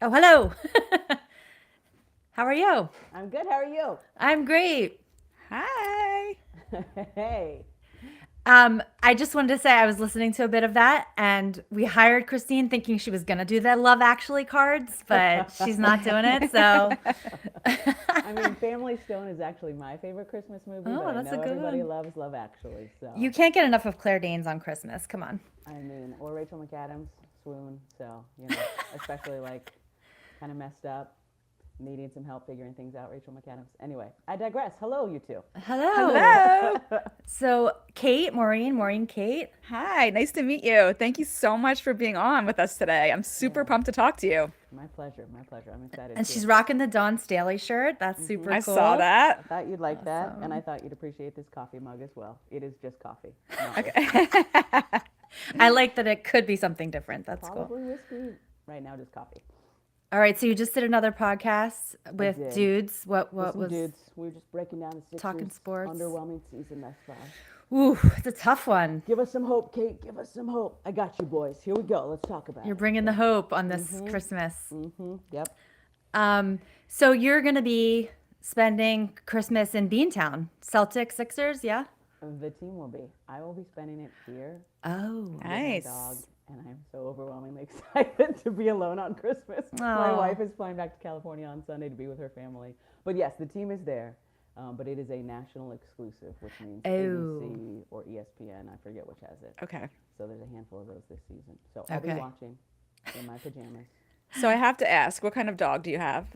Oh, hello. How are you? I'm good. How are you? I'm great. Hi. Hey. I just wanted to say I was listening to a bit of that, and we hired Christine thinking she was gonna do the Love Actually cards, but she's not doing it. So, I mean, Family Stone is actually my favorite Christmas movie, but oh, I that's a know good everybody one. loves Love Actually. You So, can't get enough of Claire Danes on Christmas. Come on. I mean, or Rachel McAdams, Swoon. So, especially like kind of messed up, needing some help figuring things out, Rachel McAdams. Anyway, I digress. Hello, you two. Hello. Hello. So, Kate, Maureen, Kate. Hi. Nice to meet you. Thank you so much for being on with us today. I'm super Yeah, pumped to talk to you. my pleasure. My pleasure. I'm excited And too. she's rocking the Dawn Staley shirt. That's super I saw cool. that. I thought you'd like that, and I Awesome. thought you'd appreciate this coffee mug as well. It is just coffee, not whiskey. Okay. I like that it could be something different. That's cool. Probably whiskey. Right now, just coffee. All right, so you just did another podcast I with did. dudes. What With what some was dudes. We were just breaking down the talking Sixers' sports? underwhelming season thus far. Ooh, it's a tough one. Give us some hope, Kate. Give us some hope. I got you, boys. Here we go. Let's talk about You're it. bringing the hope on this Christmas. Yep. So you're gonna be spending Christmas in Beantown, Celtics, Sixers, yeah? The team will be. I will be spending it here Oh, with my dog, Nice. and I'm so overwhelmingly excited to be alone on Christmas. My oh, wife is flying back to California on Sunday to be with her family. But yes, the team is there. But it is a national exclusive, which means oh, ABC or ESPN. I forget which has it. Okay. So there's a handful of those this season. So I'll be okay. watching in my pajamas. So I have to ask, what kind of dog do you have?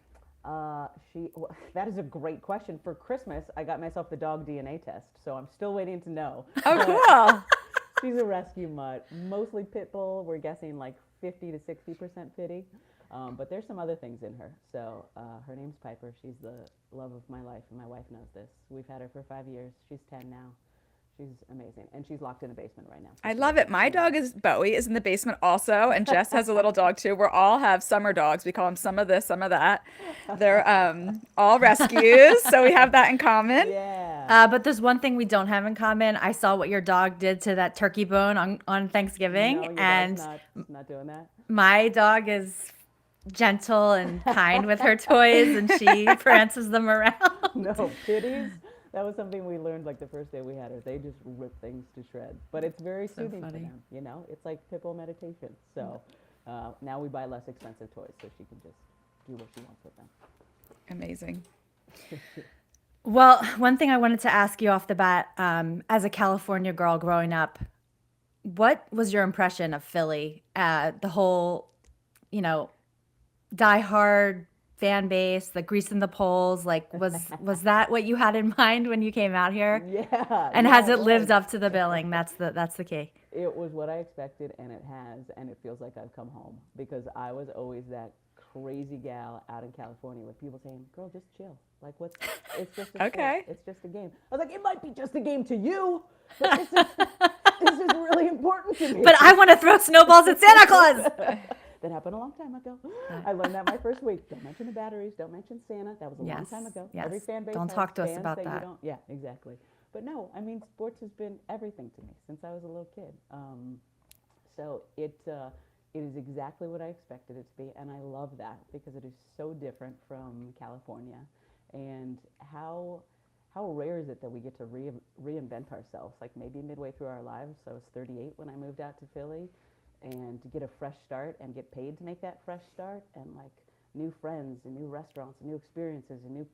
That is a great question. For Christmas, I got myself the dog DNA test, so I'm still waiting to know. Oh, But cool. she's a rescue mutt, mostly pit bull. We're guessing like 50 to 60% pitty. But there's some other things in her. So her name's Piper. She's the love of my life, and my wife knows this. We've had her for 5 years. She's 10 now. She's amazing, and she's locked in a basement right now. So I she love doesn't it. My come out. dog is Bowie is in the basement also, and Jess has a little dog too. We all have summer dogs. We call them some of this, some of that. They're all rescues, so we have that in common. Yeah. But there's one thing we don't have in common. I saw what your dog did to that turkey bone on Thanksgiving, No, your dog's and not doing that. my dog is gentle and kind with her toys, and she prances them around. No, kitties. That was something we learned like the first day we had her. They just rip things to shreds. But it's very So soothing for funny. them, you know? It's like Pippo meditation. So now we buy less expensive toys so she can just do what she wants with them. Amazing. Well, one thing I wanted to ask you off the bat, as a California girl growing up, what was your impression of Philly? The whole, you know, diehard fan base, the grease in the polls. Like, was that what you had in mind when you came out here? Yeah, And has yeah, it it lived was. up to the billing? That's the key. It was what I expected, and it has, and it feels like I've come home because I was always that crazy gal out in California with people saying, "Girl, just chill. Like, what's? It's just a sport. Okay. It's just a game." I was like, "It might be just a game to you, but this is really important to me." But I want to throw snowballs at Santa Claus. That happened a long time ago. I learned that my first week. Don't mention the batteries. Don't mention Santa. That was a long Yes, time ago. yes. Every fan base Don't has talk to us fans about that you that. don't. Yeah, exactly. But no, I mean, sports has been everything to me since I was a little kid. So it is exactly what I expected it to be, and I love that because it is so different from California. And how rare is it that we get to reinvent ourselves? Like maybe midway through our lives. So I was 38 when I moved out to Philly, and to get a fresh start and get paid to make that fresh start, and like new friends and new restaurants and new experiences and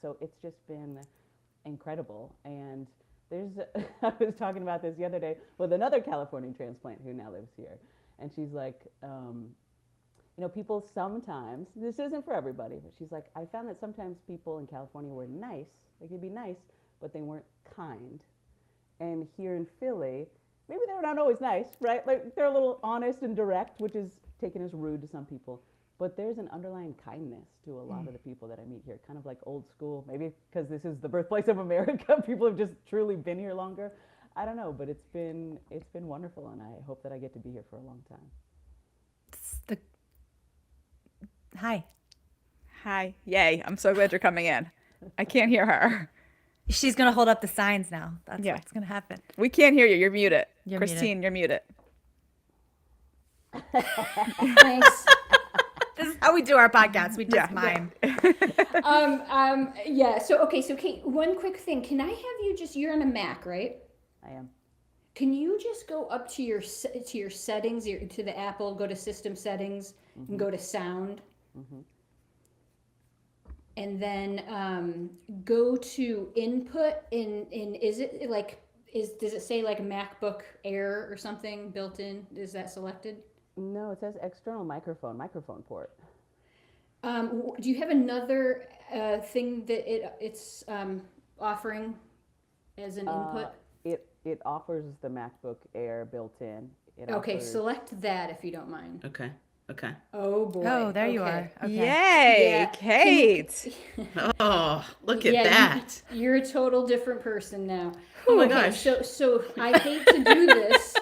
so it's just been incredible. And there's I was talking about this the other day with another Californian transplant who now lives here, and she's like, people sometimes, this isn't for everybody, but she's like, I found that sometimes people in California were nice, they could be nice, but they weren't kind. And here in Philly, maybe they're not always nice, right? Like they're a little honest and direct, which is taken as rude to some people. But there's an underlying kindness to a lot of the people that I meet here, kind of like old school, maybe because this is the birthplace of America. People have just truly been here longer. I don't know, but it's been wonderful, and I hope that I get to be here for a long time. The Hi. Hi. Yay. I'm so glad you're coming in. I can't hear her. She's gonna hold up the signs now. That's Yeah. what's gonna happen. We can't hear you. You're muted. You're muted. Christine, you're muted. Thanks. This is how how we do our podcast. We just Yeah. mime. Yeah. So Kate, one quick thing. Can I have you you're on a Mac, right? I am. Can you just go up to your settings, to the Apple, go to System Settings, and go to Sound, and then go to Input. Is it like does it say like MacBook Air or something built in? Is that selected? No, it says external microphone port. Do you have another thing that it's offering as an input? It offers the MacBook Air built in. Okay, offers, select that if you don't mind. Okay. Oh boy. Oh, there you Okay. are. Okay. Yay, Yeah. Kate. Oh, look at Yeah, that. You're a total different person now. Oh my Okay, gosh. so I hate to do this,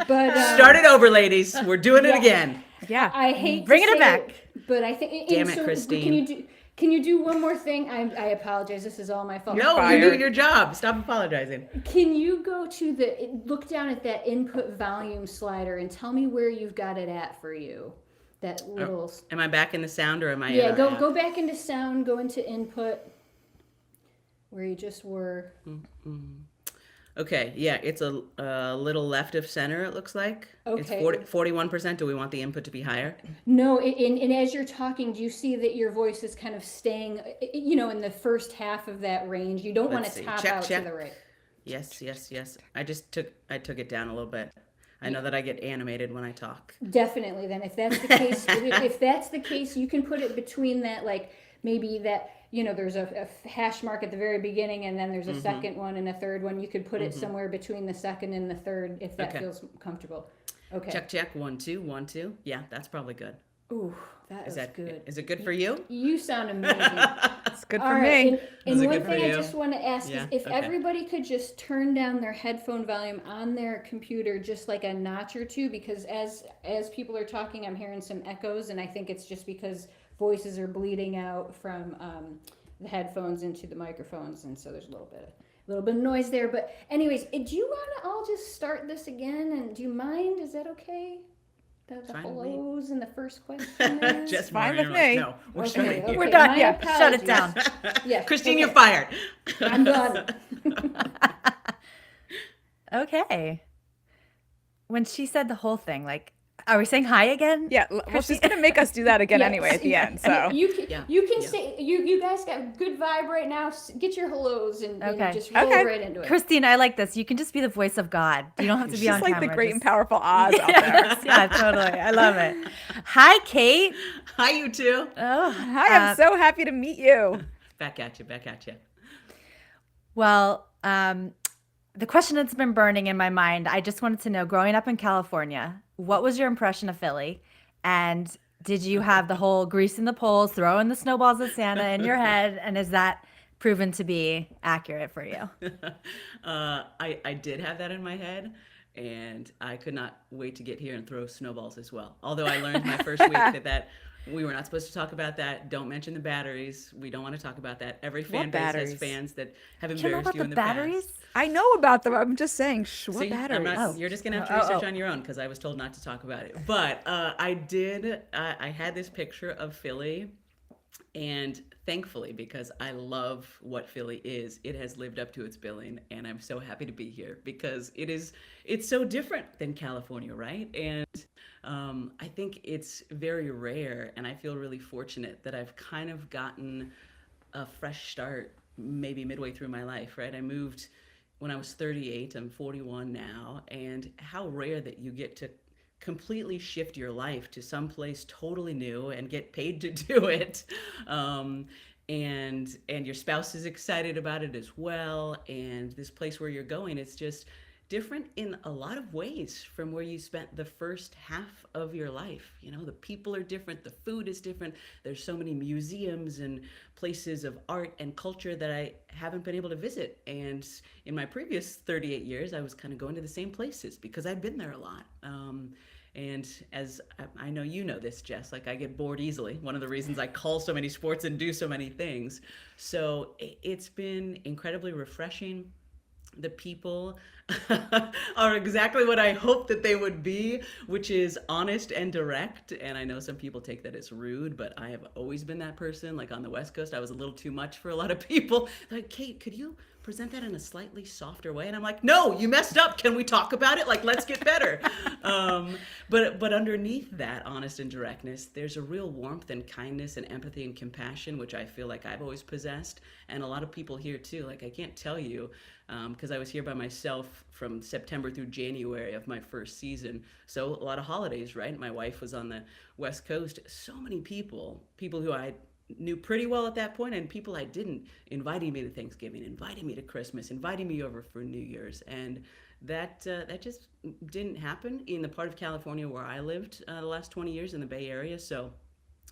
but Start it over, ladies. We're doing it yeah. again. Yeah. I hate Bringing to it say back. but I think. Damn it, so Christine. Can you do one more thing? I apologize. This is all my fault. No, fired. you're doing your job. Stop apologizing. Can you go to look down at that input volume slider and tell me where you've got it at for you? That little. Am I back in the sound or am I? Yeah, go back into sound. Go into input. Where you just were. Okay, yeah, it's a little left of center, it looks like. Okay. It's 41%. Do we want the input to be higher? No, and as you're talking, do you see that your voice is kind of staying, in the first half of that range? You don't want Let's to see. top Check, out check. to the right. Yes. I took it down a little bit. I know that I get animated when I talk. Definitely. Then, if that's the case, if that's the case, you can put it between that, like maybe that. There's a hash mark at the very beginning, and then there's a second one and a third one. You could put it somewhere between the second and the third, if that Okay. feels comfortable. Okay. Check. 1 2 1 2. Yeah, that's probably good. Ooh, that Is is that good. Is it good for you? You sound amazing. It's good for All right, me. and Is it one good for thing I you? just want to ask Yeah, is if okay. everybody could just turn down their headphone volume on their computer just like a notch or two, because as people are talking, I'm hearing some echoes, and I think it's just because voices are bleeding out from the headphones into the microphones, and so there's a little bit of noise there. But anyways, do you want to all just start this again? And do you mind? Is that okay? The Fine with me. hellos and the first question there? Just fine Maureen, with you're like, me. no, we're Okay, shutting okay. you. We're done. My Yeah, shut it apologies. down. Yeah, Christine, okay. you're fired. I'm done. Okay. When she said the whole thing, like, are we saying hi again? Yeah, well, she's gonna make us do that again Yeah, anyway at the end. So you can Yeah, you can yeah. say you guys got good vibe right now. Get your hellos and Okay. just roll Okay. right into it. Christine, I like this. You can just be the voice of God. You don't have to be she's on like camera. the great and just- powerful Oz out there. Yes, yeah, totally. I love it. Hi, Kate. Hi, you two. Oh, Hi, I'm so happy to meet you. Back at you. Well, the question that's been burning in my mind, I just wanted to know, growing up in California, what was your impression of Philly? And did you have the whole greasing the poles, throwing the snowballs at Santa in your head? And is that proven to be accurate for you? I did have that in my head, and I could not wait to get here and throw snowballs as well. Although I learned my first week that we were not supposed to talk about that. Don't mention the batteries. We don't want to talk about that. Every fan What base batteries? has fans that have Do you know embarrassed about you the in the batteries? past. I know about them. I'm just saying, what See, batteries? You're just gonna have to research on your own because I was told not to talk about it. But I did. I had this picture of Philly, and thankfully, because I love what Philly is, it has lived up to its billing, and I'm so happy to be here because it's so different than California, right? And I think it's very rare, and I feel really fortunate that I've kind of gotten a fresh start maybe midway through my life, right? I moved when I was 38. I'm 41 now, and how rare that you get to completely shift your life to someplace totally new and get paid to do it. And your spouse is excited about it as well. And this place where you're going, it's just different in a lot of ways from where you spent the first half of your life. You know, the people are different, the food is different. There's so many museums and places of art and culture that I haven't been able to visit. And in my previous 38 years, I was kind of going to the same places because I've been there a lot. And as I know you know this, Jess, like I get bored easily. One of the reasons I call so many sports and do so many things. So it's been incredibly refreshing. the people are exactly what I hoped that they would be, which is honest and direct. And I know some people take that as rude, but I have always been that person. Like on the West Coast, I was a little too much for a lot of people. Like, Kate, could you present that in a slightly softer way? And I'm like, no, you messed up. Can we talk about it? Like, let's get better. But underneath that honest and directness, there's a real warmth and kindness and empathy and compassion, which I feel like I've always possessed. And a lot of people here too. Like, I can't tell you, because I was here by myself from September through January of my first season. So a lot of holidays, right? My wife was on the West Coast. So many people who I knew pretty well at that point, and people I didn't, inviting me to Thanksgiving, inviting me to Christmas, inviting me over for New Year's. And that just didn't happen in the part of California where I lived the last 20 years in the Bay Area. So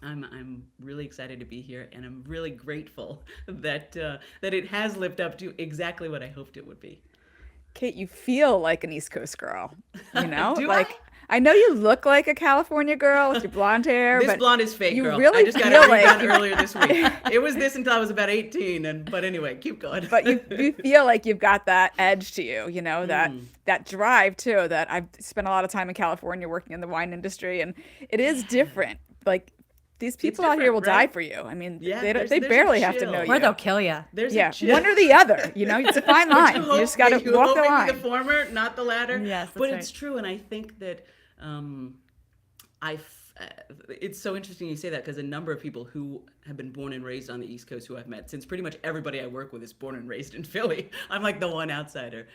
I'm really excited to be here, and I'm really grateful that that it has lived up to exactly what I hoped it would be. Kate, you feel like an East Coast girl, Do like I know you look like a California girl with your blonde hair, This but blonde is fake, you girl. really I just got feel it like redone earlier this week. It was this until I was about 18, but anyway, keep going. but you feel like you've got that edge to you, that drive too. That I've spent a lot of time in California working in the wine industry, and it is different. Like these people out here will different, right? die for you. I mean, Yeah, they there's a barely have to chill. know Or you. they'll kill you. There's Yeah, a chill. one or the other. It's a fine line. You just got to You walk hope the maybe line. the former, not the latter. Yes, that's but right. it's true, and I think that it's so interesting you say that, because a number of people who have been born and raised on the East Coast who I've met, since pretty much everybody I work with is born and raised in Philly. I'm like the one outsider.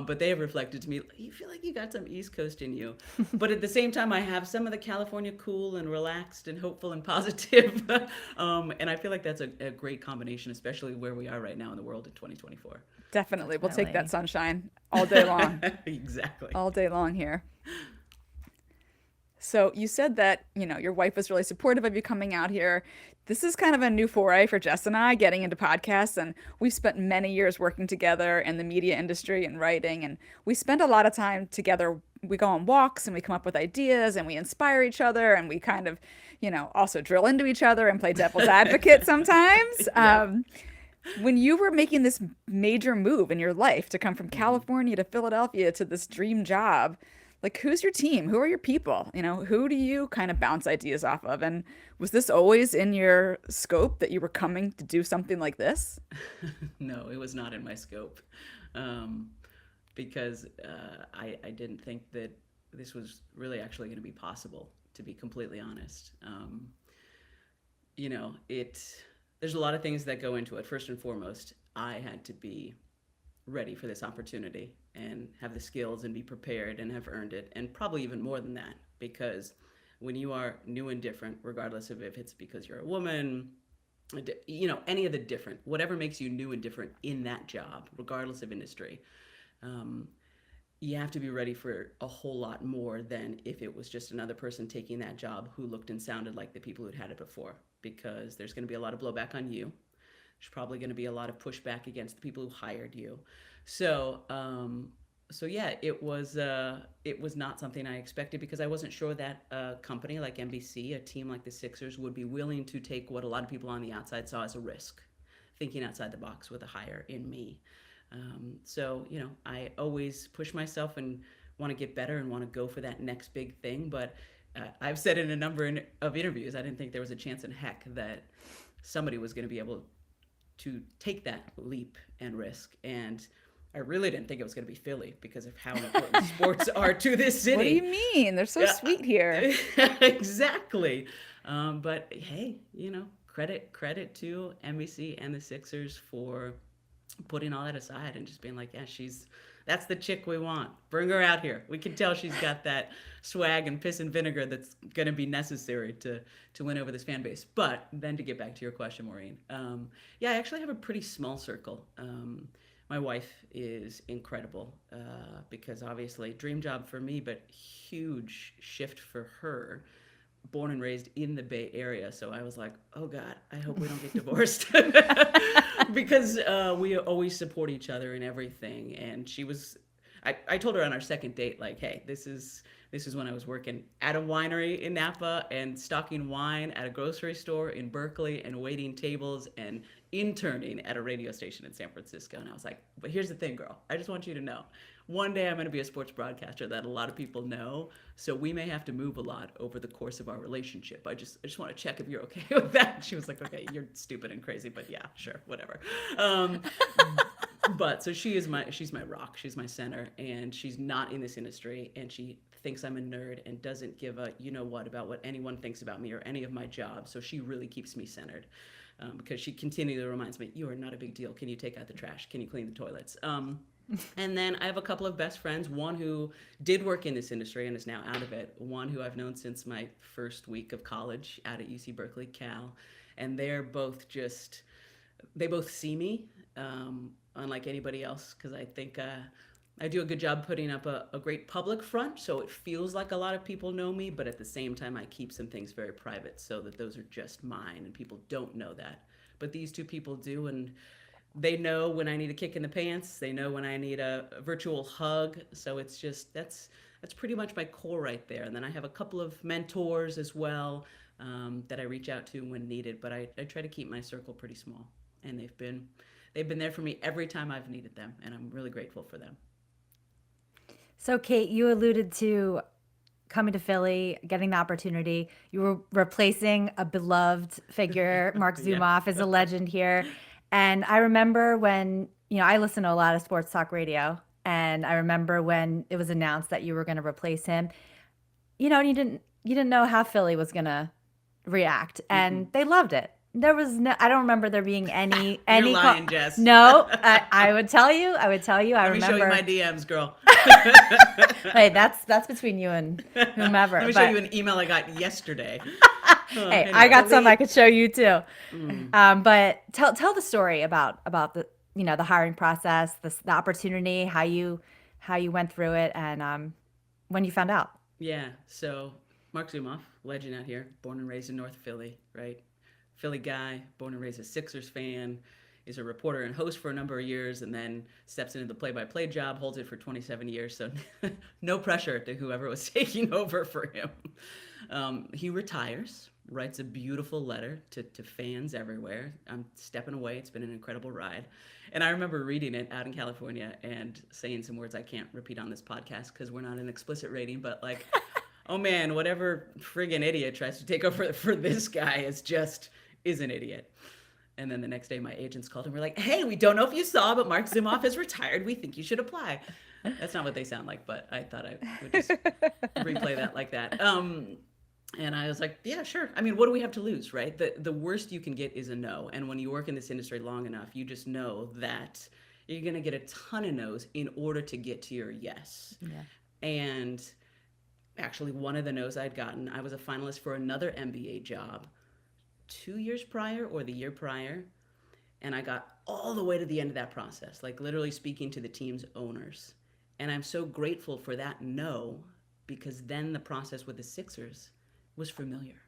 But they have reflected to me, you feel like you got some East Coast in you. But at the same time, I have some of the California cool and relaxed and hopeful and positive. And I feel like that's a great combination, especially where we are right now in the world in 2024. Definitely, we'll take that Definitely. sunshine all day long. Exactly. All day long here. So you said that, your wife was really supportive of you coming out here. This is kind of a new foray for Jess and I getting into podcasts, and we've spent many years working together in the media industry and writing, and we spend a lot of time together. We go on walks and we come up with ideas and we inspire each other, and we kind of, also drill into each other and play devil's advocate sometimes. When you were making this major move in your life to come from California to Philadelphia to this dream job, like, who's your team? Who are your people? Who do you kind of bounce ideas off of? And was this always in your scope that you were coming to do something like this? No, it was not in my scope, because I didn't think that this was really actually going to be possible, to be completely honest. There's a lot of things that go into it. First and foremost, I had to be ready for this opportunity and have the skills and be prepared and have earned it, and probably even more than that, because when you are new and different, regardless of if it's because you're a woman, any of the different, whatever makes you new and different in that job, regardless of industry, you have to be ready for a whole lot more than if it was just another person taking that job who looked and sounded like the people who'd had it before, because there's going to be a lot of blowback on you. There's probably going to be a lot of pushback against the people who hired you. So yeah, it was not something I expected, because I wasn't sure that a company like NBC, a team like the Sixers, would be willing to take what a lot of people on the outside saw as a risk, thinking outside the box with a hire in me. So I always push myself and want to get better and want to go for that next big thing. But I've said in a number of interviews, I didn't think there was a chance in heck that somebody was going to be able to take that leap and risk. And I really didn't think it was going to be Philly, because of how important sports are to this city. What do you mean? They're so sweet here. Exactly. But hey, credit to NBC and the Sixers for putting all that aside and just being like, yeah, that's the chick we want. Bring her out here. We can tell she's got that swag and piss and vinegar that's going to be necessary to win over this fan base. But then to get back to your question, Maureen, I actually have a pretty small circle. My wife is incredible, because obviously dream job for me, but huge shift for her. Born and raised in the Bay Area, so I was like, oh God, I hope we don't get divorced. Because we always support each other in everything. And she was, I told her on our second date, like, hey, this is when I was working at a winery in Napa and stocking wine at a grocery store in Berkeley and waiting tables and interning at a radio station in San Francisco. And I was like, but here's the thing, girl. I just want you to know, one day I'm going to be a sports broadcaster that a lot of people know. So we may have to move a lot over the course of our relationship. I just want to check if you're okay with that. She was like, okay, you're stupid and crazy, but yeah, sure, whatever. But so she's my rock. She's my center, and she's not in this industry, and she thinks I'm a nerd and doesn't give a you know what about what anyone thinks about me or any of my jobs. So she really keeps me centered, because she continually reminds me, you are not a big deal. Can you take out the trash? Can you clean the toilets? And then I have a couple of best friends, one who did work in this industry and is now out of it, one who I've known since my first week of college out at UC Berkeley, Cal, and they're both just, they both see me, unlike anybody else, because I think I do a good job putting up a great public front, so it feels like a lot of people know me, but at the same time I keep some things very private so that those are just mine and people don't know that. But these two people do, and they know when I need a kick in the pants. They know when I need a virtual hug. So it's just, that's pretty much my core right there. And then I have a couple of mentors as well, that I reach out to when needed. But I try to keep my circle pretty small. And they've been there for me every time I've needed them. And I'm really grateful for them. So, Kate, you alluded to coming to Philly, getting the opportunity. You were replacing a beloved figure. Mark Zumoff is a legend here. And I remember when, I listen to a lot of sports talk radio, and I remember when it was announced that you were going to replace him, and you didn't know how Philly was going to react, and they loved it. There was I don't remember there being any You're lying, Jess. No, I would tell you. I Let remember. me show you my DMs, girl. Hey, that's between you and whomever. Let me show you an email I got yesterday. Hey, anyway. I got some I could show you too. But tell the story about the the hiring process, the opportunity, how you went through it, and when you found out. Yeah, so Mark Zumoff, legend out here, born and raised in North Philly, right? Philly guy, born and raised a Sixers fan, is a reporter and host for a number of years, and then steps into the play-by-play job, holds it for 27 years, so no pressure to whoever was taking over for him. He retires, writes a beautiful letter to fans everywhere. I'm stepping away. It's been an incredible ride. And I remember reading it out in California and saying some words I can't repeat on this podcast because we're not an explicit rating, but like, oh man, whatever friggin' idiot tries to take over for this guy is an idiot. And then the next day my agents called and were like, hey, we don't know if you saw, but Mark Zumoff has retired. We think you should apply. That's not what they sound like, but I thought I would just replay that like that. And I was like, yeah, sure. I mean, what do we have to lose, right? The worst you can get is a no. And when you work in this industry long enough, you just know that you're going to get a ton of no's in order to get to your yes. Yeah. And actually, one of the no's I'd gotten, I was a finalist for another NBA job 2 years prior or the year prior. And I got all the way to the end of that process, like literally speaking to the team's owners. And I'm so grateful for that no, because then the process with the Sixers was familiar.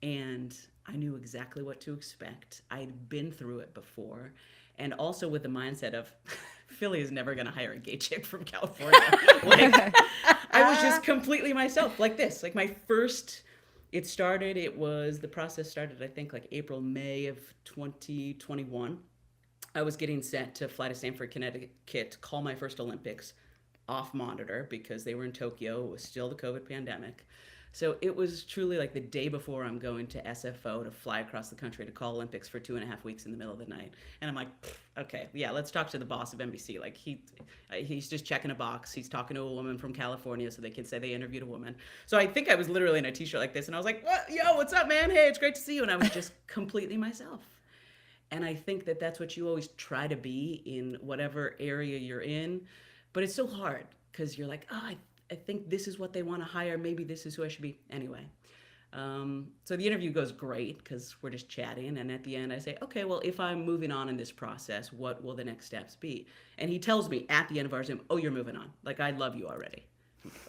And I knew exactly what to expect. I'd been through it before. And also with the mindset of, Philly is never going to hire a gay chick from California. Like, I was just completely myself, like this. Like the process started, I think, like April, May of 2021. I was getting set to fly to Stamford, Connecticut, call my first Olympics off monitor because they were in Tokyo. It was still the COVID pandemic. So it was truly like the day before I'm going to SFO to fly across the country to call Olympics for 2.5 weeks in the middle of the night. And I'm like, okay, yeah, let's talk to the boss of NBC. Like he's just checking a box. He's talking to a woman from California so they can say they interviewed a woman. So I think I was literally in a t-shirt like this and I was like, what? Yo, what's up, man? Hey, it's great to see you. And I was just completely myself. And I think that that's what you always try to be in whatever area you're in. But it's so hard because you're like, I think this is what they want to hire. Maybe this is who I should be. Anyway, so the interview goes great because we're just chatting. And at the end, I say, okay, well, if I'm moving on in this process, what will the next steps be? And he tells me at the end of our Zoom, oh, you're moving on. Like, I love you already.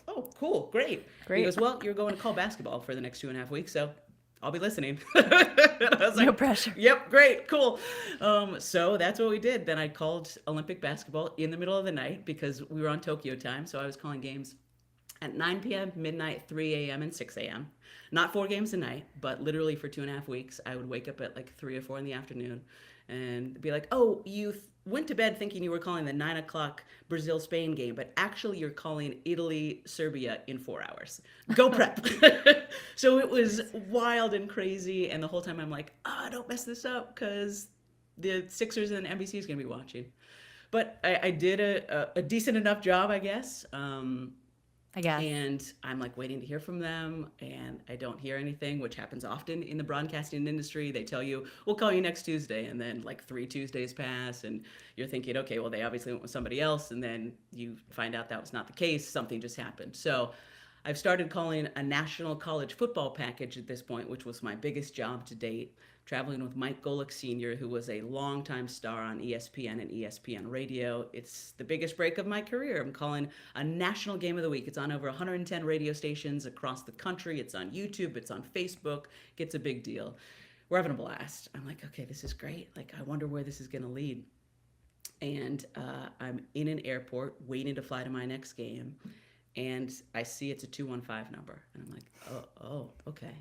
Oh, cool. Great. He goes, well, you're going to call basketball for the next 2.5 weeks. So I'll be listening. And I was No like, pressure. yep, great, cool. So that's what we did. Then I called Olympic basketball in the middle of the night because we were on Tokyo time. So I was calling games at 9 p.m., midnight, 3 a.m., and 6 a.m. Not 4 games a night, but literally for 2.5 weeks, I would wake up at like 3 or 4 in the afternoon and be like, oh, you went to bed thinking you were calling the 9 o'clock Brazil-Spain game, but actually you're calling Italy-Serbia in 4 hours. Go prep. So it was wild and crazy, and the whole time I'm like, don't mess this up because the Sixers and NBC is going to be watching. But I did a decent enough job, I guess. I guess. And I'm like waiting to hear from them, and I don't hear anything, which happens often in the broadcasting industry. They tell you, we'll call you next Tuesday, and then like 3 Tuesdays pass, and you're thinking, okay, well, they obviously went with somebody else, and then you find out that was not the case. Something just happened. So I've started calling a national college football package at this point, which was my biggest job to date, traveling with Mike Golick Sr., who was a longtime star on ESPN and ESPN Radio. It's the biggest break of my career. I'm calling a national game of the week. It's on over 110 radio stations across the country. It's on YouTube. It's on Facebook. It's a big deal. We're having a blast. I'm like, okay, this is great. Like, I wonder where this is going to lead. And I'm in an airport waiting to fly to my next game. And I see it's a 215 number. And I'm like, oh, okay.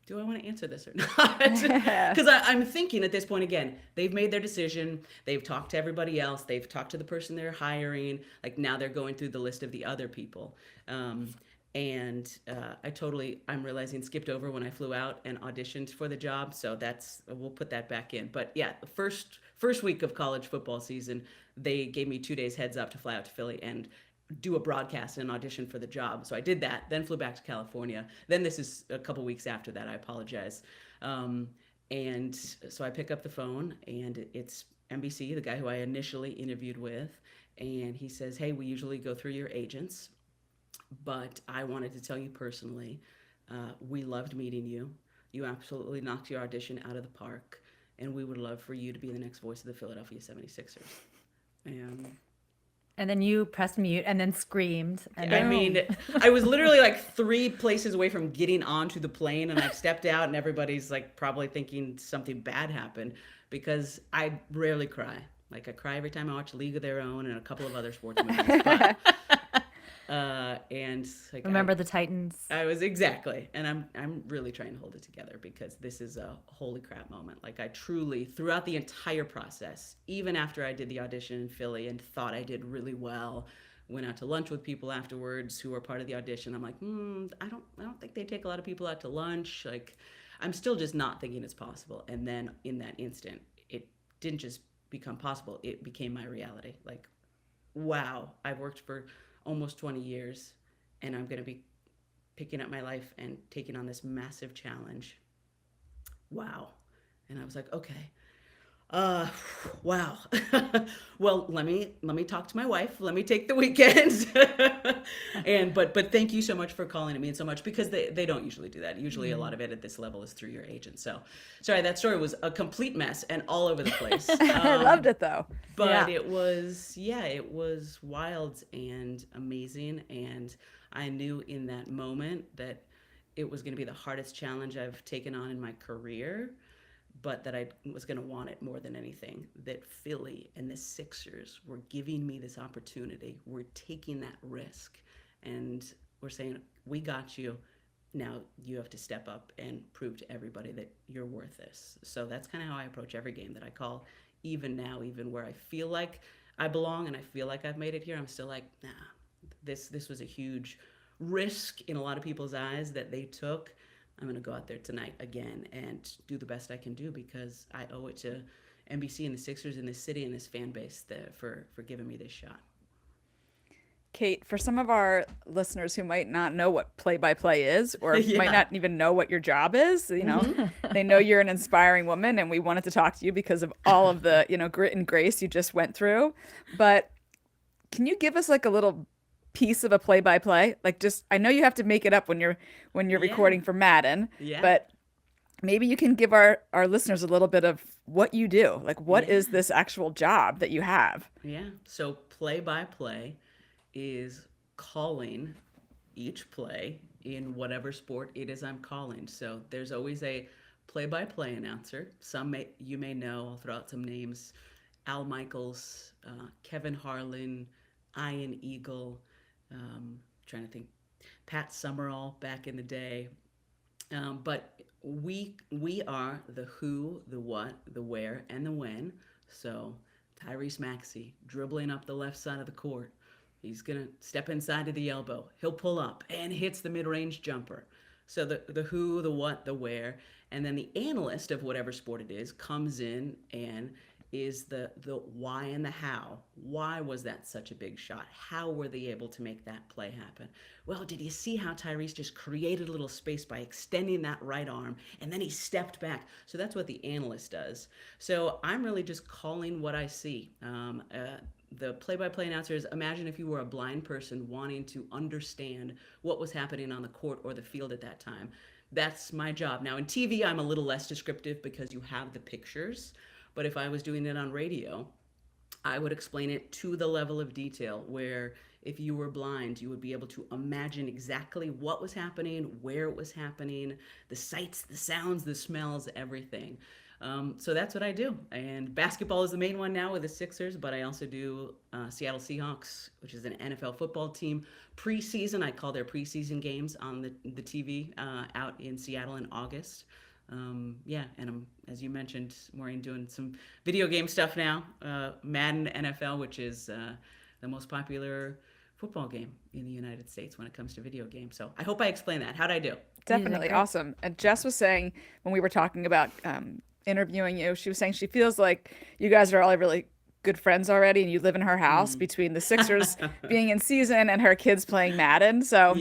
Do I want to answer this or not? Because I'm thinking at this point, again, they've made their decision. They've talked to everybody else. They've talked to the person they're hiring. Like now they're going through the list of the other people. And I'm realizing skipped over when I flew out and auditioned for the job. So we'll put that back in. But yeah, the first week of college football season, they gave me 2 days heads up to fly out to Philly and do a broadcast and audition for the job. So I did that, then flew back to California. Then this is a couple weeks after that, I apologize. And so I pick up the phone and it's NBC, the guy who I initially interviewed with. And he says, hey, we usually go through your agents, but I wanted to tell you personally, we loved meeting you. You absolutely knocked your audition out of the park. And we would love for you to be the next voice of the Philadelphia 76ers. And then you pressed mute and then screamed. And I then, mean, I was literally like 3 places away from getting onto the plane, and I've stepped out, and everybody's like probably thinking something bad happened because I rarely cry. Like I cry every time I watch League of Their Own and a couple of other sports movies. But, and like remember the Titans. I was exactly, and I'm really trying to hold it together because this is a holy crap moment. Like I truly, throughout the entire process, even after I did the audition in Philly and thought I did really well, went out to lunch with people afterwards who were part of the audition. I'm like, I don't think they take a lot of people out to lunch. Like, I'm still just not thinking it's possible. And then in that instant, it didn't just become possible; it became my reality. Like, wow, I've worked for almost 20 years, and I'm going to be picking up my life and taking on this massive challenge. Wow. And I was like, okay, wow. Well, let me talk to my wife. Let me take the weekend. But thank you so much for calling. It means so much because they don't usually do that. Usually a lot of it at this level is through your agent. So sorry, that story was a complete mess and all over the place. I loved it though. But it was wild and amazing. And I knew in that moment that it was going to be the hardest challenge I've taken on in my career, but that I was going to want it more than anything. That Philly and the Sixers were giving me this opportunity. We're taking that risk. And we're saying, we got you. Now you have to step up and prove to everybody that you're worth this. So that's kind of how I approach every game that I call. Even now, even where I feel like I belong and I feel like I've made it here, I'm still like, nah, this was a huge risk in a lot of people's eyes that they took. I'm going to go out there tonight again and do the best I can do because I owe it to NBC and the Sixers and this city and this fan base for giving me this shot. Kate, for some of our listeners who might not know what play-by-play is or Yeah. might not even know what your job is, they know you're an inspiring woman and we wanted to talk to you because of all of the, grit and grace you just went through. But can you give us like a little piece of a play-by-play? Like I know you have to make it up when you're recording for Madden, but maybe you can give our listeners a little bit of what you do. Like what is this actual job that you have? Yeah. So play-by-play is calling each play in whatever sport it is I'm calling. So there's always a play-by-play announcer. You may know. I'll throw out some names: Al Michaels, Kevin Harlan, Ian Eagle. Trying to think, Pat Summerall back in the day. But we are the who, the what, the where, and the when. So Tyrese Maxey dribbling up the left side of the court. He's gonna step inside to the elbow. He'll pull up and hits the mid-range jumper. So the who, the what, the where, and then the analyst of whatever sport it is comes in and is the why and the how. Why was that such a big shot? How were they able to make that play happen? Well, did you see how Tyrese just created a little space by extending that right arm, and then he stepped back? So that's what the analyst does. So I'm really just calling what I see. The play-by-play announcers, imagine if you were a blind person wanting to understand what was happening on the court or the field at that time. That's my job. Now in TV, I'm a little less descriptive because you have the pictures. But if I was doing it on radio, I would explain it to the level of detail where if you were blind, you would be able to imagine exactly what was happening, where it was happening, the sights, the sounds, the smells, everything. So that's what I do. And basketball is the main one now with the Sixers, but I also do Seattle Seahawks, which is an NFL football team. Preseason, I call their preseason games on the TV out in Seattle in August. And I'm, as you mentioned, Maureen, doing some video game stuff now. Madden NFL, which is the most popular football game in the United States when it comes to video games. So I hope I explained that. How'd I do? Definitely awesome. And Jess was saying when we were talking about interviewing you, she was saying she feels like you guys are all really good friends already, and you live in her house between the Sixers being in season and her kids playing Madden. So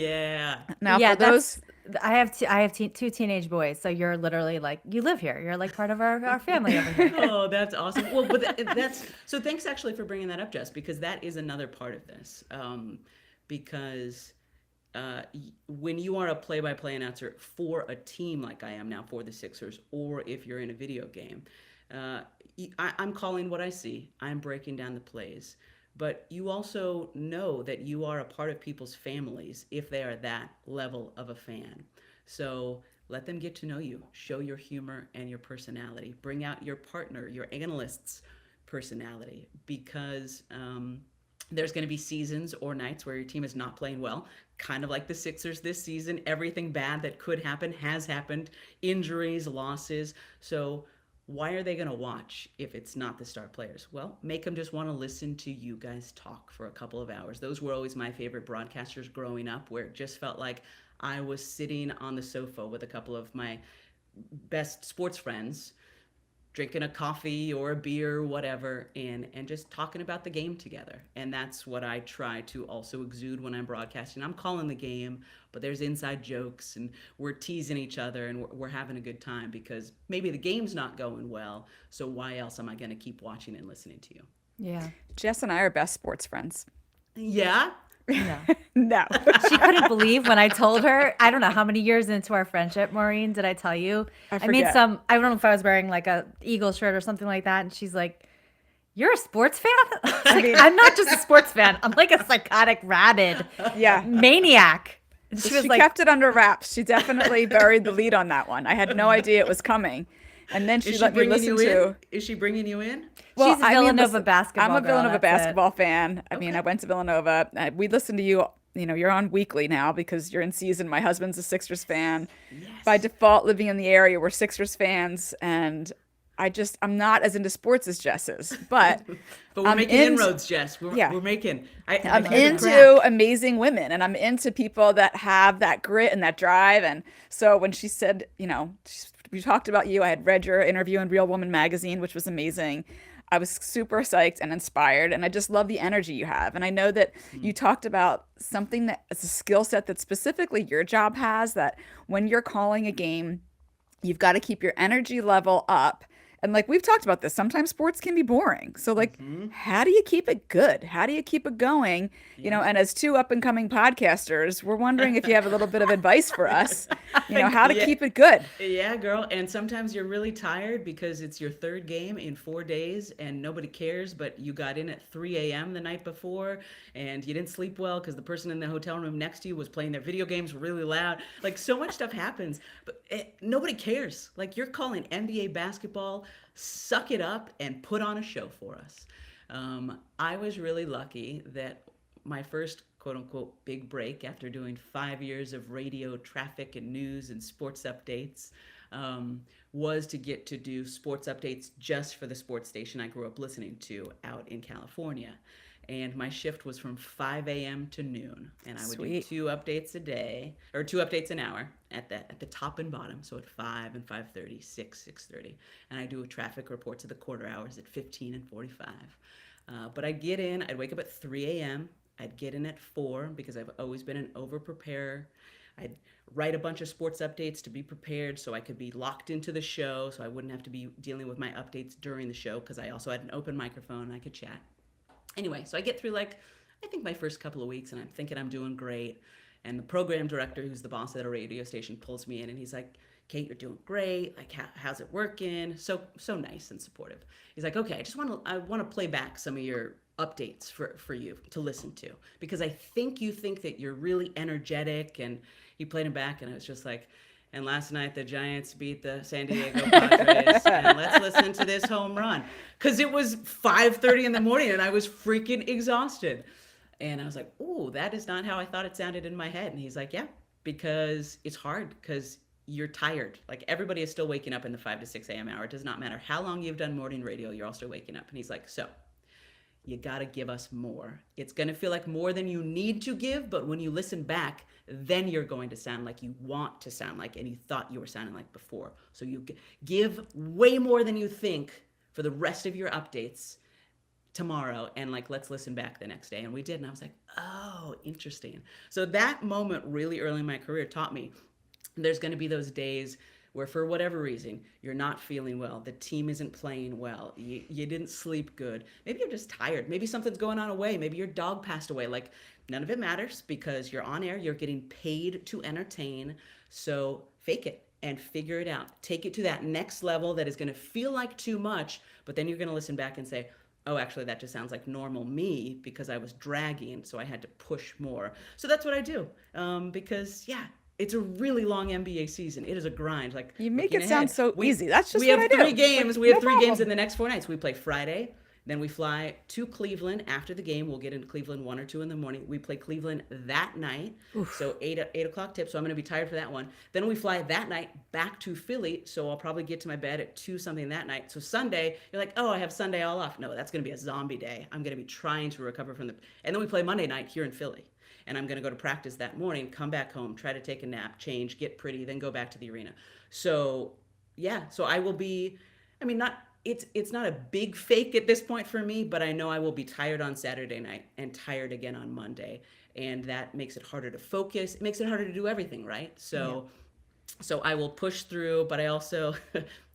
now for those. I have two teenage boys, so you're literally like, you live here. You're like part of our family over here. Oh, that's awesome. Well, but that's so. Thanks actually for bringing that up, Jess, because that is another part of this. Because when you are a play-by-play announcer for a team like I am now for the Sixers, or if you're in a video game, I'm calling what I see. I'm breaking down the plays. But you also know that you are a part of people's families if they are that level of a fan. So let them get to know you. Show your humor and your personality. Bring out your partner, your analyst's personality, because there's going to be seasons or nights where your team is not playing well, kind of like the Sixers this season. Everything bad that could happen has happened. Injuries, losses. So why are they going to watch if it's not the star players? Well, make them just want to listen to you guys talk for a couple of hours. Those were always my favorite broadcasters growing up, where it just felt like I was sitting on the sofa with a couple of my best sports friends, drinking a coffee or a beer, whatever, and just talking about the game together. And that's what I try to also exude when I'm broadcasting. I'm calling the game, but there's inside jokes, and we're teasing each other, and we're having a good time because maybe the game's not going well, so why else am I going to keep watching and listening to you? Yeah. Jess and I are best sports friends. Yeah? No. No. She couldn't believe when I told her. I don't know how many years into our friendship, Maureen, did I tell you? I made some, I don't know if I was wearing like a Eagles shirt or something like that. And she's like, "You're a sports fan?" I mean, I'm not just a sports fan. I'm like a psychotic, rabid maniac. And she like, kept it under wraps. She definitely buried the lead on that one. I had no idea it was coming. And then she let me listen to. Is she bringing you in? Well, she's a Villanova basketball I'm a Villanova basketball fan. I Okay. mean, I went to Villanova. We listen to you. You know, you're on weekly now because you're in season. My husband's a Sixers fan. Yes. By default, living in the area, we're Sixers fans. And I'm not as into sports as Jess is. But But we're making inroads, Jess. We're making. I'm into amazing women, and I'm into people that have that grit and that drive. And so when she said, you know, we talked about you, I had read your interview in Real Woman magazine, which was amazing. I was super psyched and inspired, and I just love the energy you have. And I know that you talked about something that is a skill set that specifically your job has, that when you're calling a game, you've got to keep your energy level up And like we've talked about this, sometimes sports can be boring. So like, how do you keep it good? How do you keep it going? You know, Yeah. and as two up and coming podcasters, we're wondering if you have a little bit of advice for us, you know, how to Yeah. keep it good. Yeah, girl. And sometimes you're really tired because it's your third game in 4 days and nobody cares, but you got in at 3 a.m. the night before and you didn't sleep well because the person in the hotel room next to you was playing their video games really loud. Like, so much stuff happens, but nobody cares. Like, you're calling NBA basketball, suck it up and put on a show for us. I was really lucky that my first quote unquote big break after doing 5 years of radio traffic and news and sports updates was to get to do sports updates just for the sports station I grew up listening to out in California. And my shift was from 5 a.m. to noon. And I would do Sweet. 2 updates a day, or 2 updates an hour at the top and bottom. So at 5 and 5:30, 6, 6:30. And I do traffic reports at the quarter hours at 15 and 45. But I'd get in, I'd wake up at 3 a.m. I'd get in at 4 because I've always been an over preparer. I'd write a bunch of sports updates to be prepared so I could be locked into the show so I wouldn't have to be dealing with my updates during the show because I also had an open microphone and I could chat. Anyway, so I get through like, I think my first couple of weeks and I'm thinking I'm doing great. And the program director, who's the boss at a radio station, pulls me in and he's like, Kate, you're doing great. Like, how's it working? So nice and supportive. He's like, okay, I want to play back some of your updates for you to listen to because I think you think that you're really energetic. And he played him back and I was just like, and last night the Giants beat the San Diego Padres and let's listen to this home run because it was 5:30 in the morning and I was freaking exhausted. And I was like, ooh, that is not how I thought it sounded in my head. And he's like, yeah, because it's hard because you're tired. Like everybody is still waking up in the 5 to 6 a.m. hour. It does not matter how long you've done morning radio, you're all still waking up. And he's like, so you got to give us more. It's going to feel like more than you need to give, but when you listen back, then you're going to sound like you want to sound like and you thought you were sounding like before. So you give way more than you think for the rest of your updates tomorrow and like let's listen back the next day. And we did, and I was like, oh, interesting. So that moment really early in my career taught me there's going to be those days where for whatever reason you're not feeling well, the team isn't playing well, you didn't sleep good, maybe you're just tired, maybe something's going on away, maybe your dog passed away. Like, none of it matters because you're on air, you're getting paid to entertain. So fake it and figure it out, take it to that next level that is going to feel like too much, but then you're going to listen back and say, oh, actually, that just sounds like normal me because I was dragging, so I had to push more. So that's what I do because, yeah, it's a really long NBA season. It is a grind. Like, You make looking it sound ahead. so easy. That's just we what have I do. three games. Like, We have no three games problem. in the next 4 nights. We play Friday, then we fly to Cleveland after the game. We'll get into Cleveland 1 or 2 in the morning. We play Cleveland that night, so 8 o'clock tip. So I'm going to be tired for that one. Then we fly that night back to Philly, so I'll probably get to my bed at 2 something that night. So Sunday, you're like, oh, I have Sunday all off. No, that's going to be a zombie day. I'm going to be trying to recover from and then we play Monday night here in Philly. And I'm going to go to practice that morning, come back home, try to take a nap, change, get pretty, then go back to the arena. So, yeah, so I will be, I mean, it's not a big fake at this point for me, but I know I will be tired on Saturday night and tired again on Monday. And that makes it harder to focus. It makes it harder to do everything, right? So I will push through, but I also,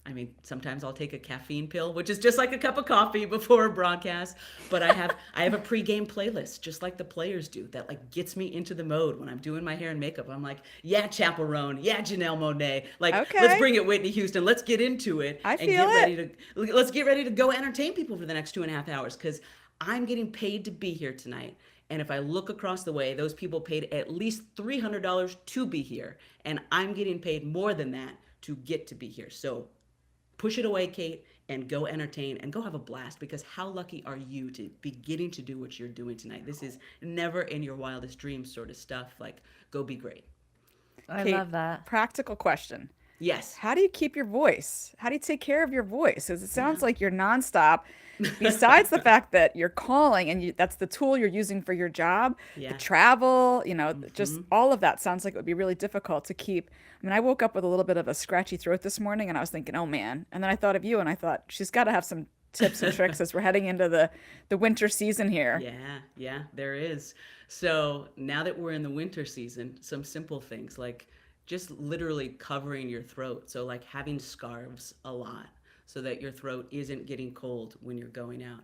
I mean, sometimes I'll take a caffeine pill, which is just like a cup of coffee before a broadcast. But I have a pregame playlist, just like the players do, that like gets me into the mode when I'm doing my hair and makeup. I'm like, yeah, Chaperone, yeah, Janelle Monáe, like Okay. let's bring it, Whitney Houston. Let's get into it I and feel let's get ready to go entertain people for the next 2.5 hours because I'm getting paid to be here tonight. And if I look across the way, those people paid at least $300 to be here, and I'm getting paid more than that to get to be here. So push it away, Kate, and go entertain and go have a blast because how lucky are you to be getting to do what you're doing tonight? This is never in your wildest dreams sort of stuff. Like, go be great. I Kate, love that. Practical question. Yes. How do you keep your voice? How do you take care of your voice? Because it sounds like you're nonstop. Besides the fact that you're calling and that's the tool you're using for your job, Yeah. the travel, just all of that sounds like it would be really difficult to keep. I mean, I woke up with a little bit of a scratchy throat this morning and I was thinking, oh man. And then I thought of you and I thought she's got to have some tips and tricks as we're heading into the winter season here. Yeah, there is. So now that we're in the winter season, some simple things like just literally covering your throat. So like having scarves a lot. so that your throat isn't getting cold when you're going out.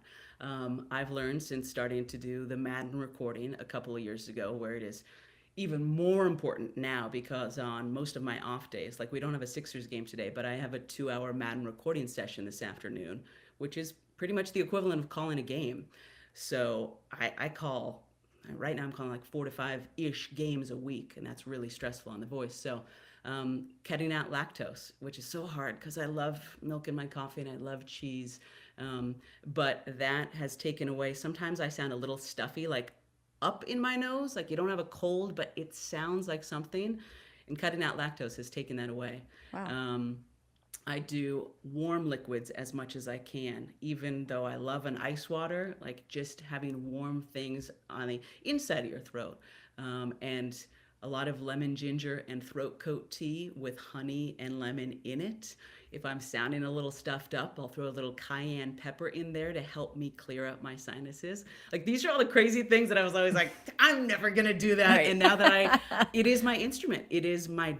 I've learned since starting to do the Madden recording a couple of years ago, where it is even more important now, because on most of my off days, like we don't have a Sixers game today, but I have a 2-hour Madden recording session this afternoon, which is pretty much the equivalent of calling a game. So I call, right now I'm calling like 4 to 5-ish games a week, and that's really stressful on the voice. So cutting out lactose, which is so hard because I love milk in my coffee and I love cheese. But that has taken away, sometimes I sound a little stuffy, like up in my nose, like you don't have a cold, but it sounds like something. And cutting out lactose has taken that away. Wow. I do warm liquids as much as I can, even though I love an ice water, like just having warm things on the inside of your throat. And a lot of lemon ginger and throat coat tea with honey and lemon in it. If I'm sounding a little stuffed up, I'll throw a little cayenne pepper in there to help me clear up my sinuses. Like, these are all the crazy things that I was always like, I'm never gonna do that. Right. And now that it is my instrument. It is my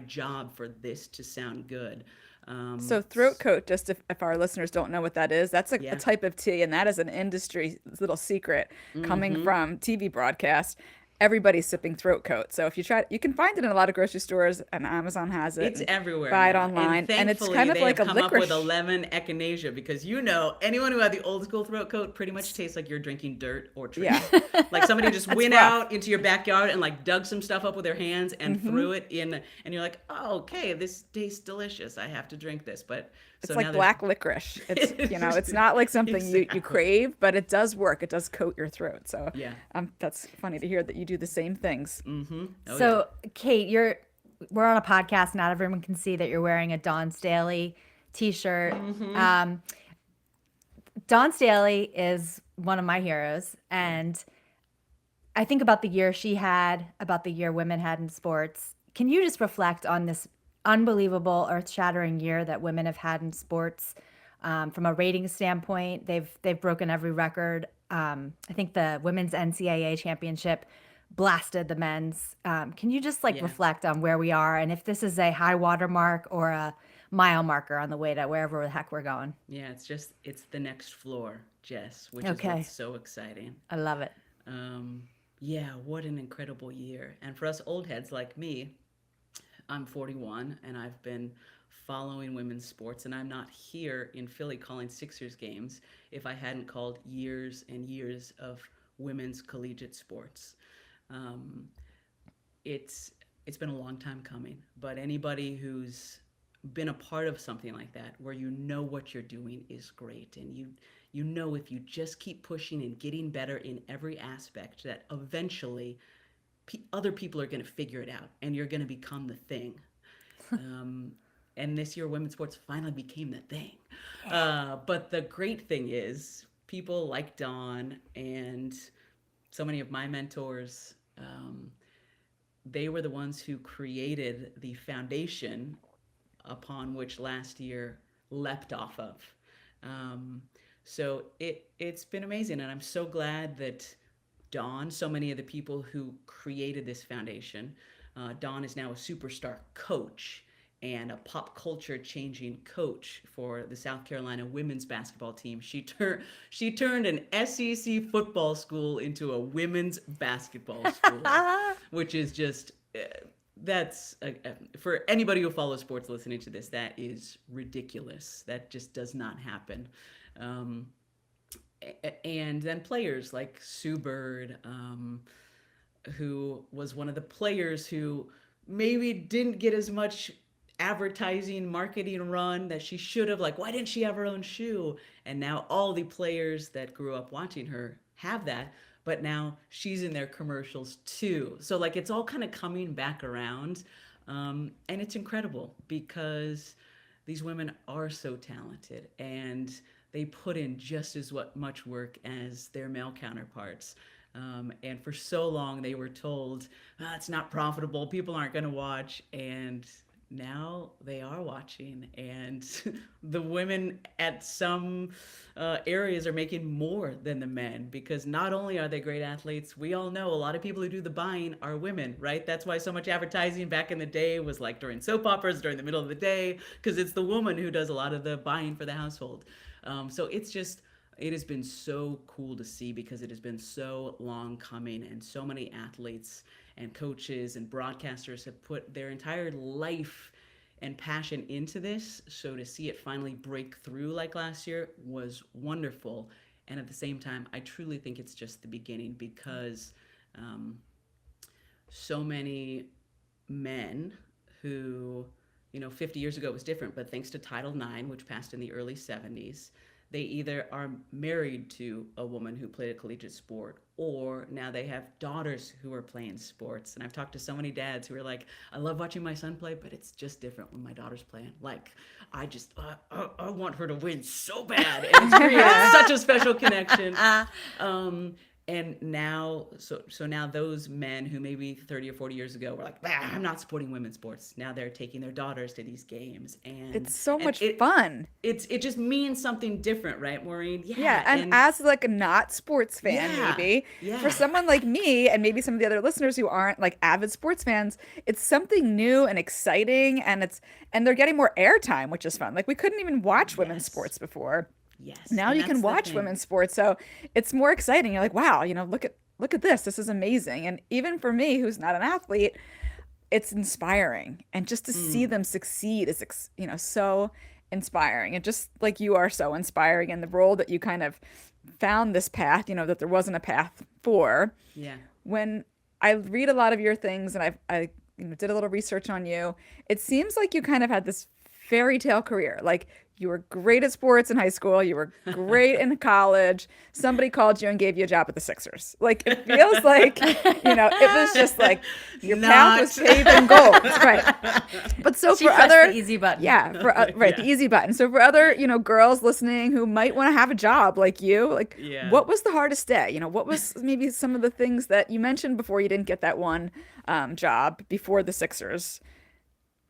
job for this to sound good. So throat coat, just if our listeners don't know what that is, that's a Yeah. type of tea, and that is an industry little secret coming from TV broadcast. Everybody's sipping throat coat. So if you try, you can find it in a lot of grocery stores, and Amazon has it. It's and everywhere. Buy it now. online, and it's thankfully, kind of they like a have come up with licorice. a lemon echinacea, because anyone who had the old school throat coat pretty much tastes like you're drinking dirt or trees. Yeah. Like somebody just went rough. out into your backyard and like dug some stuff up with their hands and threw it in, and you're like, oh, okay, this tastes delicious. I have to drink this. But It's so like now black licorice. It's it's not like something you Exactly. crave, but it does work. It does coat your throat. So Yeah. that's funny to hear that you do the same things. Oh, So, Kate, we're on a podcast. Not everyone can see that you're wearing a Dawn Staley t-shirt. Dawn Staley is one of my heroes, and I think about the year she had, about the year women had in sports. Can you just reflect on this unbelievable, earth-shattering year that women have had in sports? From a rating standpoint, they've broken every record. I think the women's NCAA championship blasted the men's. Can you just Yeah. reflect on where we are, and if this is a high water mark or a mile marker on the way to wherever the heck we're going? Yeah, it's the next floor, Jess, which is Okay. what's so exciting. I love it. Yeah, what an incredible year. And for us old heads like me, I'm 41 and I've been following women's sports, and I'm not here in Philly calling Sixers games if I hadn't called years and years of women's collegiate sports. It's been a long time coming, but anybody who's been a part of something like that, where you know what you're doing is great, and you know if you just keep pushing and getting better in every aspect, that eventually other people are going to figure it out and you're going to become the thing. And this year women's sports finally became the thing. But the great thing is people like Dawn and so many of my mentors, they were the ones who created the foundation upon which last year leapt off of. So it's been amazing, and I'm so glad that Dawn, so many of the people who created this foundation, Dawn is now a superstar coach and a pop culture changing coach for the South Carolina women's basketball team. She turned an SEC football school into a women's basketball school, which is just for anybody who follows sports listening to this, that is ridiculous. That just does not happen. And then players like Sue Bird, who was one of the players who maybe didn't get as much advertising, marketing run that she should have. Like, why didn't she have her own shoe? And now all the players that grew up watching her have that, but now she's in their commercials too. So like, it's all kind of coming back around. And it's incredible because these women are so talented and they put in just as much work as their male counterparts. And for so long they were told, it's not profitable, people aren't going to watch. And now they are watching, and the women at some areas are making more than the men, because not only are they great athletes, we all know a lot of people who do the buying are women, right? That's why so much advertising back in the day was like during soap operas, during the middle of the day, because it's the woman who does a lot of the buying for the household. So it has been so cool to see, because it has been so long coming, and so many athletes and coaches and broadcasters have put their entire life and passion into this. So to see it finally break through like last year was wonderful. And at the same time, I truly think it's just the beginning, because so many men who, 50 years ago it was different, but thanks to Title IX, which passed in the early 70s, they either are married to a woman who played a collegiate sport, or now they have daughters who are playing sports. And I've talked to so many dads who are like, I love watching my son play, but it's just different when my daughter's playing. Like, I want her to win so bad. And it's created such a special connection. And now, so now those men who maybe 30 or 40 years ago were like, I'm not supporting women's sports. Now they're taking their daughters to these games, and It's so much fun. It just means something different, right, Maureen? Yeah, and as like a not sports fan, maybe for someone like me, and maybe some of the other listeners who aren't like avid sports fans, it's something new and exciting, and they're getting more airtime, which is fun. Like, we couldn't even watch women's sports before. Yes. Now you can watch women's sports, so it's more exciting. You're like, wow, look at this. This is amazing. And even for me, who's not an athlete, it's inspiring. And just to see them succeed is, so inspiring. And just like you are so inspiring in the role that you kind of found this path, that there wasn't a path for. Yeah. When I read a lot of your things, and I did a little research on you, it seems like you kind of had this fairy tale career. Like, you were great at sports in high school. You were great in college. Somebody called you and gave you a job at the Sixers. Like, it feels like, it was just like your path was paved in gold. Right. But so She for pressed other, the easy button. yeah, the easy button. So for other, girls listening who might want to have a job like you, like, what was the hardest day? What was maybe some of the things that you mentioned before you didn't get that one job before the Sixers?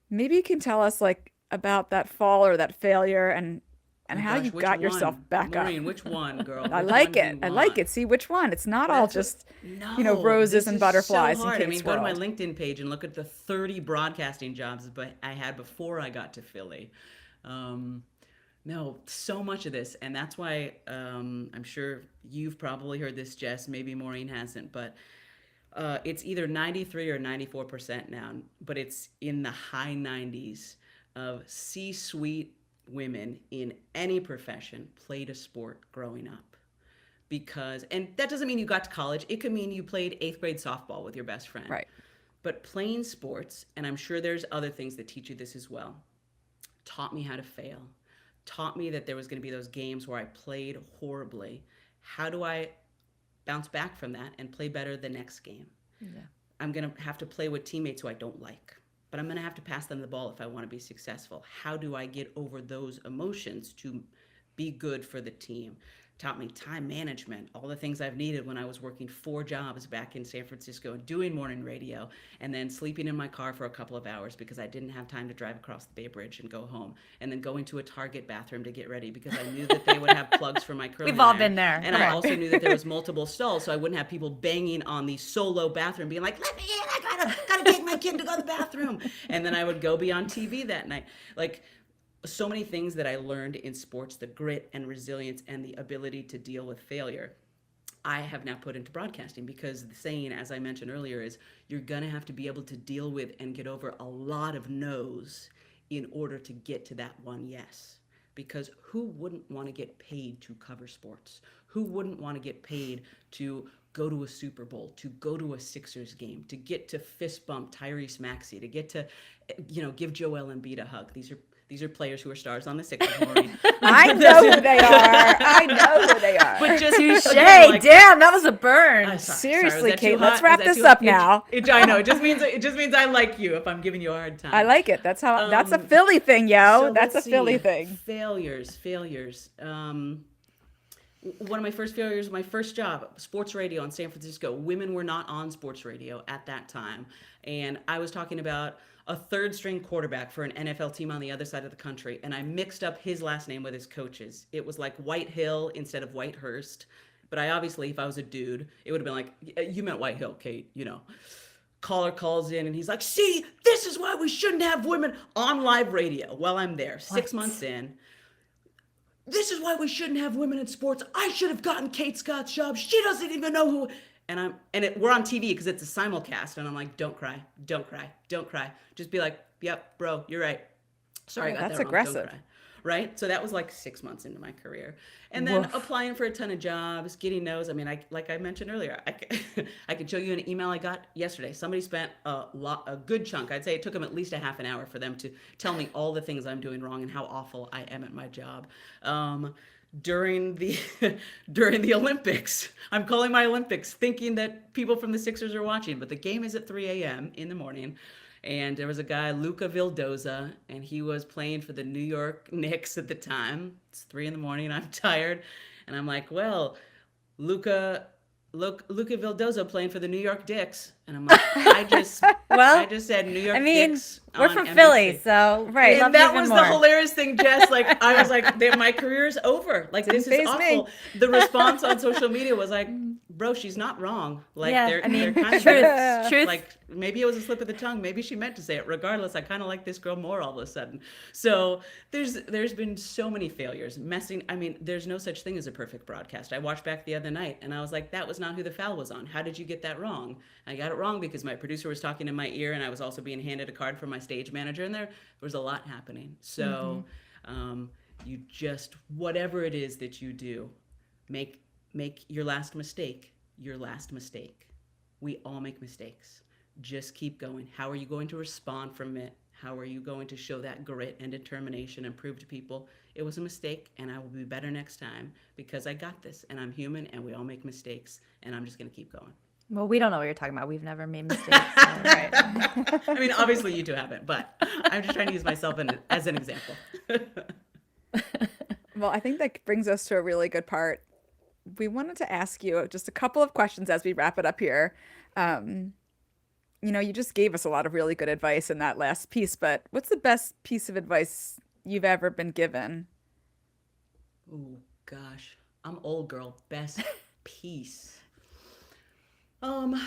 Maybe you can tell us, like, about that fall or that failure, and how you got yourself back Maureen, up. Which one, girl? I like it. I like it. See, which one? It's not all just, roses and butterflies and Kate's go to my world. LinkedIn page and look at the 30 broadcasting jobs I had before I got to Philly. No, so much of this. And that's why I'm sure you've probably heard this, Jess. Maybe Maureen hasn't, but it's either 93 or 94% now, but it's in the high 90s of C-suite women in any profession played a sport growing up. And that doesn't mean you got to college. It could mean you played 8th grade softball with your best friend. Right. But playing sports, and I'm sure there's other things that teach you this as well, taught me how to fail, taught me that there was going to be those games where I played horribly. How do I bounce back from that and play better the next game? Yeah. I'm going to have to play with teammates who I don't like, but I'm going to have to pass them the ball if I want to be successful. How do I get over those emotions to be good for the team? Taught me time management, all the things I've needed when I was working 4 jobs back in San Francisco and doing morning radio, and then sleeping in my car for a couple of hours because I didn't have time to drive across the Bay Bridge and go home, and then going to a Target bathroom to get ready because I knew that they would have plugs for my curling We've all iron. been there. And I also knew that there was multiple stalls, so I wouldn't have people banging on the solo bathroom being like, let me in, I gotta take my kid to go to the bathroom. And then I would go be on TV that night. Like, so many things that I learned in sports, the grit and resilience and the ability to deal with failure, I have now put into broadcasting, because the saying, as I mentioned earlier, is you're going to have to be able to deal with and get over a lot of no's in order to get to that one yes. Because who wouldn't want to get paid to cover sports? Who wouldn't want to get paid to go to a Super Bowl, to go to a Sixers game, to get to fist bump Tyrese Maxey, to get to, give Joel Embiid a hug? These are players who are stars on the Sixers, Maureen. I know who they are. But just Touche, damn, that was a burn. Seriously, Kate, let's wrap this up now. I know. It just means I like you if I'm giving you a hard time. I like it. That's a Philly thing, yo. So That's a let's Philly see. thing. Failures. One of my first failures, my first job, sports radio in San Francisco. Women were not on sports radio at that time. And I was talking about a third string quarterback for an NFL team on the other side of the country, and I mixed up his last name with his coach's. It was like Whitehill instead of Whitehurst. But I obviously, if I was a dude, it would have been like, you meant Whitehill, Kate, you know. Caller calls in and he's like, see, this is why we shouldn't have women on live radio. While I'm there, 6 months in. This is why we shouldn't have women in sports. I should have gotten Kate Scott's job. She doesn't even know who. And we're on TV because it's a simulcast. And I'm like, don't cry, don't cry, don't cry. Just be like, yep, bro, you're right. Sorry, I got That's that wrong. aggressive. Don't cry. Right? So that was like 6 months into my career. And then applying for a ton of jobs, getting those. I mean, like I mentioned earlier, I could show you an email I got yesterday. Somebody spent a good chunk. I'd say it took them at least a half an hour for them to tell me all the things I'm doing wrong and how awful I am at my job. During the Olympics, I'm calling my Olympics thinking that people from the Sixers are watching, but the game is at 3 a.m. in the morning. And there was a guy, Luca Vildoza, and he was playing for the New York Knicks at the time. It's 3 a.m. I'm tired. And I'm like, well, Luca Vildoza playing for the New York Dicks. And I'm like, I just said New York Dicks. We're from on Philly, NBC. so Right. And that was the hilarious thing, Jess. Like, I was like, my career's over. Like, this is faze me. awful. The response on social media was like, bro, she's not wrong. Like, Yeah, they're I mean, kind of truth. like, maybe it was a slip of the tongue. Maybe she meant to say it. Regardless, I kind of like this girl more all of a sudden. So there's been so many failures. I mean, there's no such thing as a perfect broadcast. I watched back the other night, and I was like, that was not who the foul was on. How did you get that wrong? I got it wrong because my producer was talking in my ear, and I was also being handed a card from my stage manager, and there was a lot happening. So you just, whatever it is that you do, make your last mistake your last mistake. We all make mistakes. Just keep going. How are you going to respond from it? How are you going to show that grit and determination and prove to people it was a mistake and I will be better next time because I got this and I'm human and we all make mistakes and I'm just going to keep going. Well, we don't know what you're talking about. We've never made mistakes. So. Right. I mean, obviously you two haven't, but I'm just trying to use myself as an example. Well, I think that brings us to a really good part. We wanted to ask you just a couple of questions as we wrap it up here. You just gave us a lot of really good advice in that last piece, but what's the best piece of advice you've ever been given? Oh, gosh. I'm old girl. Best piece. I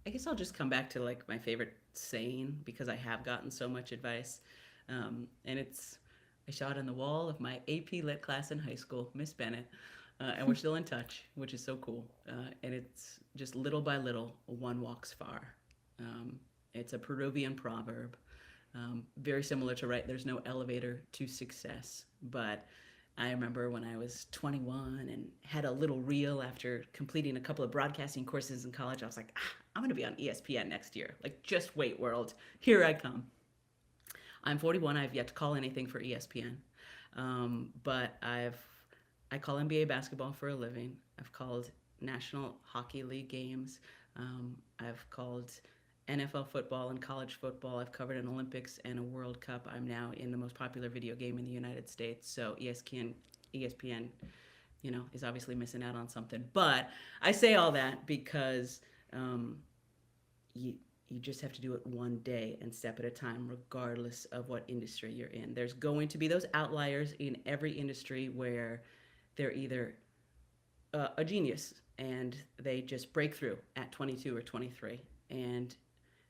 guess I'll just come back to like my favorite saying because I have gotten so much advice. And it's, I saw it on the wall of my AP Lit class in high school, Miss Bennett. And we're still in touch, which is so cool. And it's just little by little, one walks far. It's a Peruvian proverb, very similar to, right, there's no elevator to success. But I remember when I was 21 and had a little reel after completing a couple of broadcasting courses in college, I was like, I'm going to be on ESPN next year. Like, just wait, world. Here I come. I'm 41. I've yet to call anything for ESPN. But I call NBA basketball for a living. I've called National Hockey League games. I've called NFL football and college football. I've covered an Olympics and a World Cup. I'm now in the most popular video game in the United States. So ESPN, is obviously missing out on something. But I say all that because you just have to do it one day and step at a time, regardless of what industry you're in. There's going to be those outliers in every industry where they're either a genius and they just break through at 22 or 23. And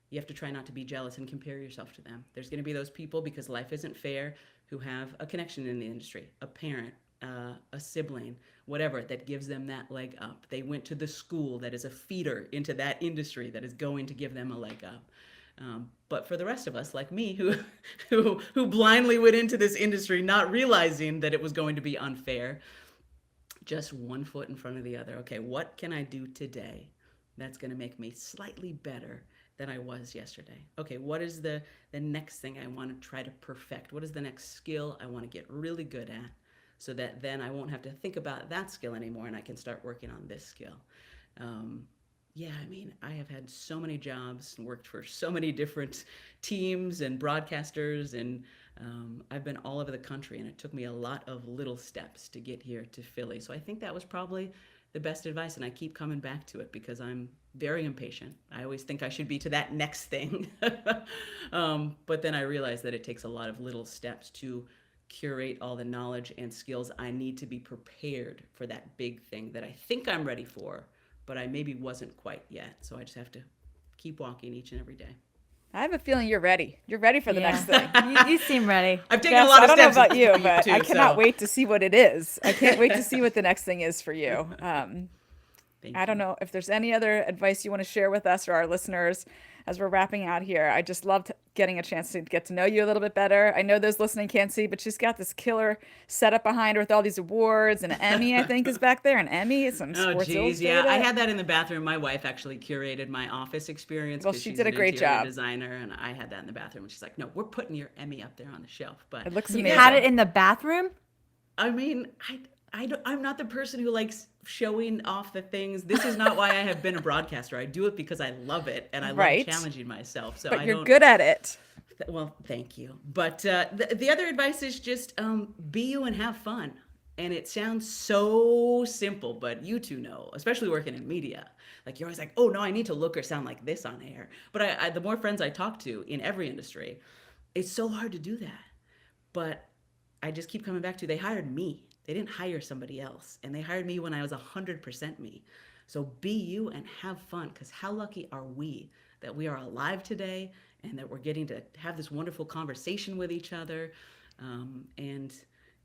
you have to try not to be jealous and compare yourself to them. There's going to be those people, because life isn't fair, who have a connection in the industry, a parent, a sibling, whatever, that gives them that leg up. They went to the school that is a feeder into that industry that is going to give them a leg up. But for the rest of us, like me, who blindly went into this industry not realizing that it was going to be unfair, just one foot in front of the other. Okay, what can I do today that's going to make me slightly better than I was yesterday? Okay, what is the next thing I want to try to perfect? What is the next skill I want to get really good at, so that then I won't have to think about that skill anymore and I can start working on this skill? I have had so many jobs and worked for so many different teams and broadcasters, and I've been all over the country, and it took me a lot of little steps to get here to Philly. So I think that was probably the best advice, and I keep coming back to it because I'm very impatient. I always think I should be to that next thing. But then I realized that it takes a lot of little steps to curate all the knowledge and skills I need to be prepared for that big thing that I think I'm ready for, but I maybe wasn't quite yet. So I just have to keep walking each and every day. I have a feeling you're ready. You're ready for the Yeah. next thing. You seem ready. I've taken Jess, a lot I of don't know steps about you, for but too, I cannot so wait to see what it is. I can't wait to see what the next thing is for you. thank I don't you. know if there's any other advice you want to share with us or our listeners as we're wrapping out here. I just loved getting a chance to get to know you a little bit better. I know those listening can't see, but she's got this killer setup behind her with all these awards, and an Emmy, I think, is back there. An Emmy, some Oh, Sports geez. Yeah, Illustrated. I had that in the bathroom. My wife actually curated my office experience Well, because she she's did a an great interior job. designer, and I had that in the bathroom. And she's like, "No, we're putting your Emmy up there on the shelf." But It looks You amazing. had it in the bathroom? I mean, I'm not the person who likes showing off the things. This is not why I have been a broadcaster. I do it because I love it and I Right. love challenging myself. So But I you're don't. good at it. Well, thank you. But the other advice is just be you and have fun. And it sounds so simple, but you two know, especially working in media. Like you're always like, oh no, I need to look or sound like this on air. But the more friends I talk to in every industry, it's so hard to do that. But I just keep coming back to they hired me. They didn't hire somebody else. And they hired me when I was 100% me. So be you and have fun, because how lucky are we that we are alive today and that we're getting to have this wonderful conversation with each other. And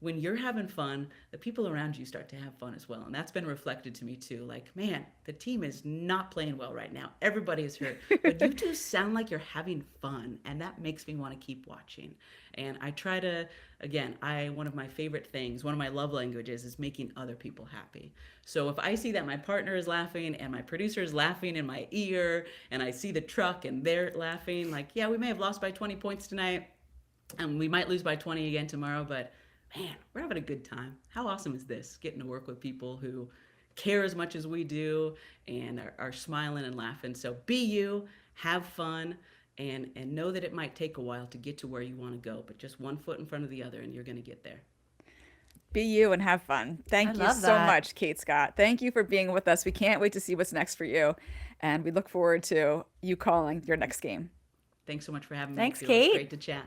when you're having fun, the people around you start to have fun as well. And that's been reflected to me too. Like, man, the team is not playing well right now. Everybody is hurt. But you two sound like you're having fun. And that makes me want to keep watching. And I try to, again, one of my favorite things, one of my love languages is making other people happy. So if I see that my partner is laughing and my producer is laughing in my ear, and I see the truck and they're laughing, like, yeah, we may have lost by 20 points tonight and we might lose by 20 again tomorrow, but man, we're having a good time. How awesome is this? Getting to work with people who care as much as we do and are smiling and laughing. So be you, have fun, and know that it might take a while to get to where you want to go, but just one foot in front of the other and you're going to get there. Be you and have fun. Thank I you love so that. much, Kate Scott. Thank you for being with us. We can't wait to see what's next for you. And we look forward to you calling your next game. Thanks so much for having Thanks, me. It was Kate. great to chat.